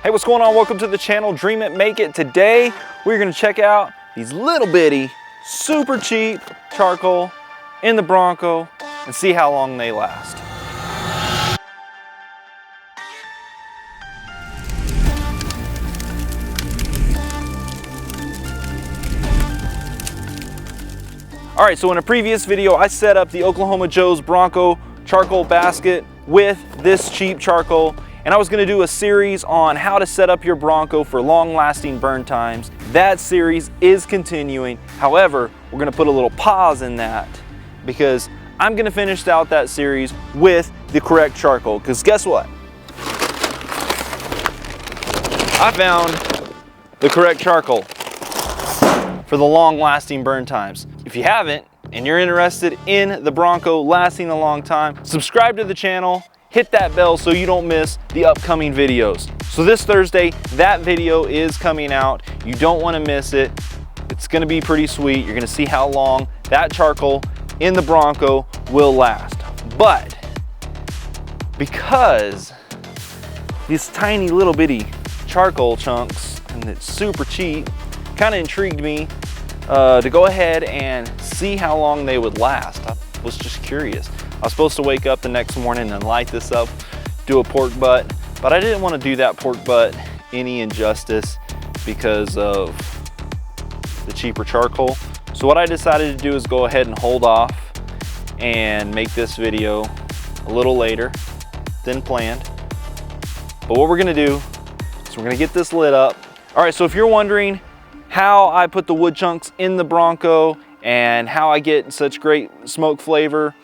Hey, what's going on? Welcome to the channel, Dream It, Make It. Today, we're gonna check out these little bitty, super cheap charcoal in the Bronco and see how long they last. All right, so in a previous video, I set up the Oklahoma Joe's Bronco charcoal basket with this cheap charcoal, and I was gonna do a series on how to set up your Bronco for long-lasting burn times. That series is continuing. However, we're gonna put a little pause in that because I'm gonna finish out that series with the correct charcoal, because guess what? I found the correct charcoal for the long-lasting burn times. If you haven't, and you're interested in the Bronco lasting a long time, subscribe to the channel, hit that bell so you don't miss the upcoming videos. So this Thursday, that video is coming out. You don't want to miss it. It's gonna be pretty sweet. You're gonna see how long that charcoal in the Bronco will last. But because these tiny little bitty charcoal chunks, and it's super cheap, kind of intrigued me to go ahead and see how long they would last. I was just curious. I was supposed to wake up the next morning and light this up, do a pork butt, but I didn't want to do that pork butt any injustice because of the cheaper charcoal. So what I decided to do is go ahead and hold off and make this video a little later than planned. But what we're gonna do is we're gonna get this lit up. All right, so if you're wondering how I put the wood chunks in the Bronco and how I get such great smoke flavor,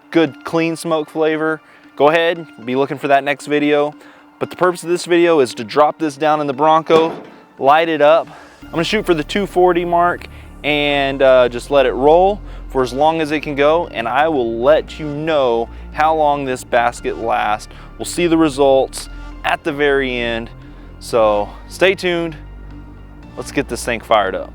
good clean smoke flavor, go ahead, be looking for that next video. But the purpose of this video is to drop this down in the Bronco, light it up. I'm gonna shoot for the 240 mark and just let it roll for as long as it can go, and I will let you know how long this basket lasts. We'll see the results at the very end, so stay tuned. Let's get this thing fired up.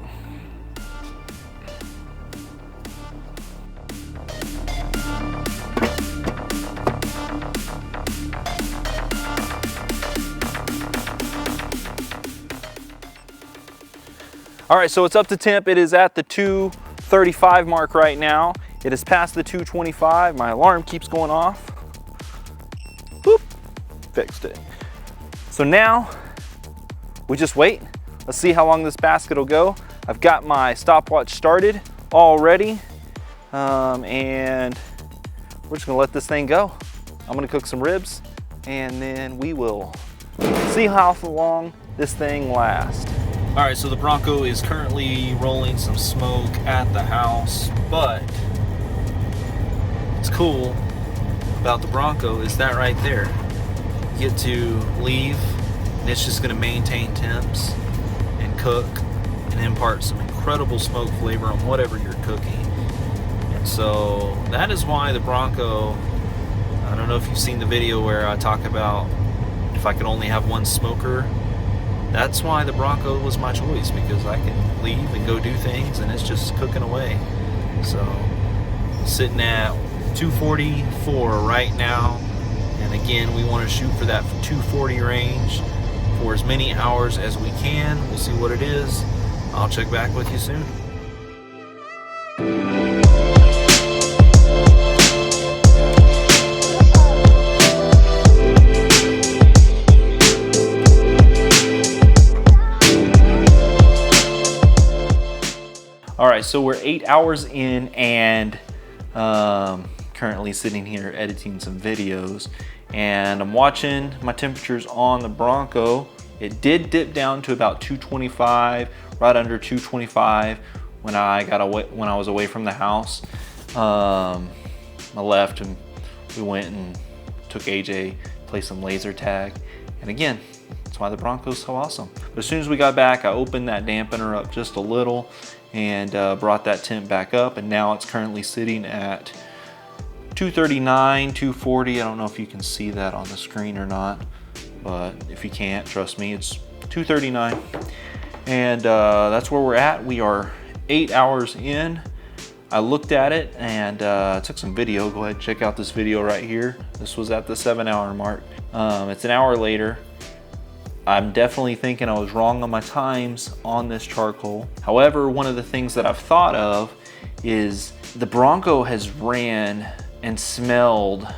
All right, so it's up to temp. It is at the 235 mark right now. It is past the 225. My alarm keeps going off. Whoop, fixed it. So now we just wait. Let's see how long this basket will go. I've got my stopwatch started already, and we're just gonna let this thing go. I'm gonna cook some ribs, and then we will see how long this thing lasts. All right, so the Bronco is currently rolling some smoke at the house, but what's cool about the Bronco is that right there. You get to leave, and it's just gonna maintain temps and cook and impart some incredible smoke flavor on whatever you're cooking. And so that is why the Bronco, I don't know if you've seen the video where I talk about if I could only have one smoker. That's why the Bronco was my choice, because I can leave and go do things and it's just cooking away. So sitting at 244 right now, and again we want to shoot for that 240 range for as many hours as we can. We'll see what it is. I'll check back with you soon. All right, so we're 8 hours in and currently sitting here editing some videos, and I'm watching my temperatures on the Bronco. It did dip down to about 225, right under 225 when I was away from the house. I left and we went and took AJ, play some laser tag, and again, that's why the Bronco's so awesome. But as soon as we got back, I opened that dampener up just a little and brought that temp back up, and now it's currently sitting at 239, 240. I don't know if you can see that on the screen or not, but if you can't, trust me, it's 239. And that's where we're at. We are 8 hours in. I looked at it and took some video. Go ahead and check out this video right here. This was at the 7 hour mark. It's an hour later. I'm definitely thinking I was wrong on my times on this charcoal. However, one of the things that I've thought of is the Bronco has ran and smelled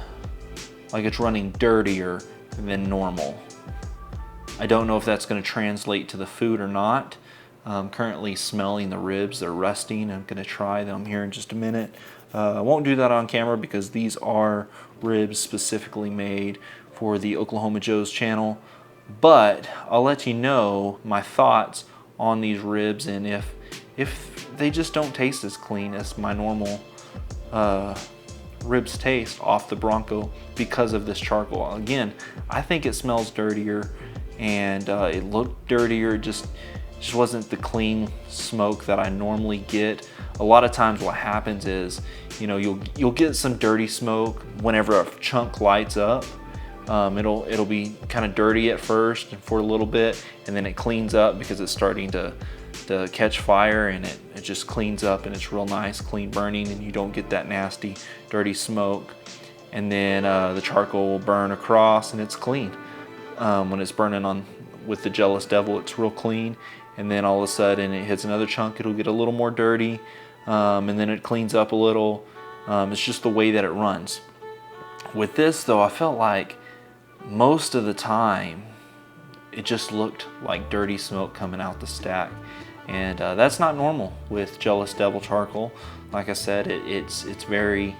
like it's running dirtier than normal. I don't know if that's going to translate to the food or not. I'm currently smelling the ribs. They're rusting. I'm going to try them here in just a minute. I won't do that on camera because these are ribs specifically made for the Oklahoma Joe's channel. But I'll let you know my thoughts on these ribs and if they just don't taste as clean as my normal ribs taste off the Bronco because of this charcoal. Again, I think it smells dirtier and it looked dirtier. Just wasn't the clean smoke that I normally get. A lot of times what happens is, you know, you'll get some dirty smoke whenever a chunk lights up. It'll be kind of dirty at first and for a little bit, and then it cleans up because it's starting to catch fire, and it just cleans up and it's real nice, clean burning, and you don't get that nasty, dirty smoke. And then the charcoal will burn across and it's clean. When it's burning on with the Jealous Devil, it's real clean. And then all of a sudden it hits another chunk, it'll get a little more dirty, and then it cleans up a little. It's just the way that it runs. With this though, I felt like most of the time it just looked like dirty smoke coming out the stack, and that's not normal with Jealous Devil charcoal. Like I said, it's very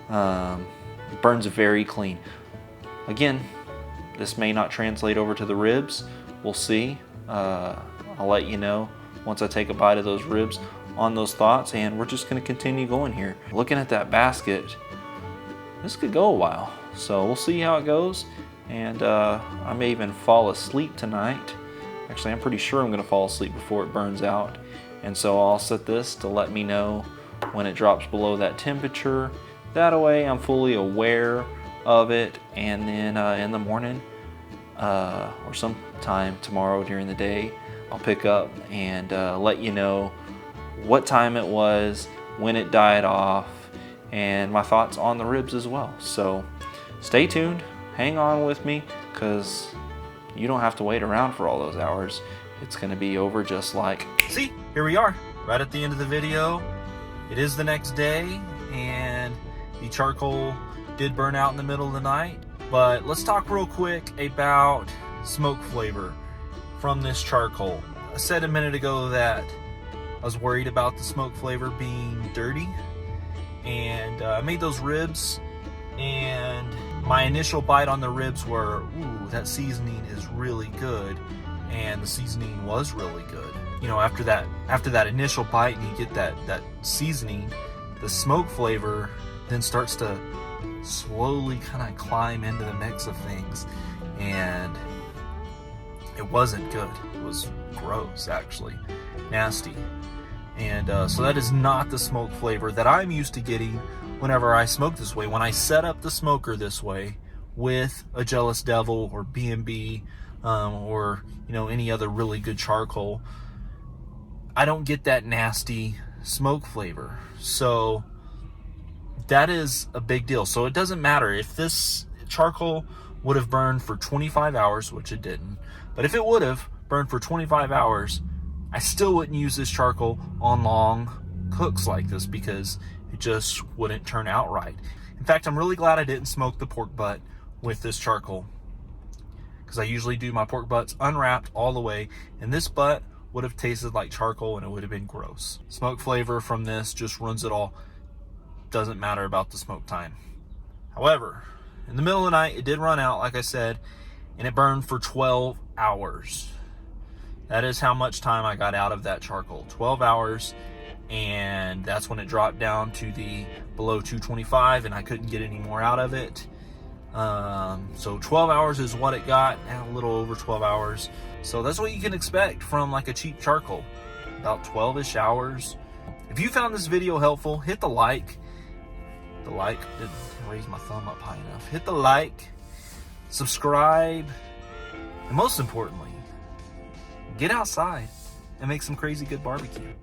it burns very clean. Again, this may not translate over to the ribs. We'll see. I'll let you know once I take a bite of those ribs on those thoughts, and we're just going to continue going here. Looking at that basket, this could go a while, so we'll see how it goes. And I may even fall asleep tonight. Actually, I'm pretty sure I'm going to fall asleep before it burns out. And so I'll set this to let me know when it drops below that temperature. That way I'm fully aware of it, and then in the morning or sometime tomorrow during the day, I'll pick up and let you know what time it was, when it died off, and my thoughts on the ribs as well. So stay tuned, hang on with me, because you don't have to wait around for all those hours. It's going to be over just like... See, here we are, right at the end of the video. It is the next day, and the charcoal did burn out in the middle of the night. But let's talk real quick about smoke flavor from this charcoal. I said a minute ago that I was worried about the smoke flavor being dirty, and I made those ribs, and my initial bite on the ribs were, ooh, that seasoning is really good, and the seasoning was really good. You know, after that initial bite and you get that seasoning, the smoke flavor then starts to slowly kind of climb into the mix of things, and it wasn't good. It was gross, actually, nasty. And so that is not the smoke flavor that I'm used to getting whenever I smoke this way. When I set up the smoker this way with a Jealous Devil or B&B or, you know, any other really good charcoal, I don't get that nasty smoke flavor. So that is a big deal. So it doesn't matter if this charcoal would have burned for 25 hours, which it didn't, but if it would have burned for 25 hours, I still wouldn't use this charcoal on long cooks like this because it just wouldn't turn out right. In fact, I'm really glad I didn't smoke the pork butt with this charcoal, because I usually do my pork butts unwrapped all the way, and this butt would have tasted like charcoal and it would have been gross. Smoke flavor from this just runs it all. Doesn't matter about the smoke time. However, in the middle of the night, it did run out, like I said, and it burned for 12 hours. That is how much time I got out of that charcoal, 12 hours, and that's when it dropped down to the below 225, and I couldn't get any more out of it. So 12 hours is what it got, and a little over 12 hours. So that's what you can expect from like a cheap charcoal, about 12-ish hours. If you found this video helpful, hit the like. The like didn't raise my thumb up high enough. Hit the like, subscribe, and most importantly, get outside and make some crazy good barbecue.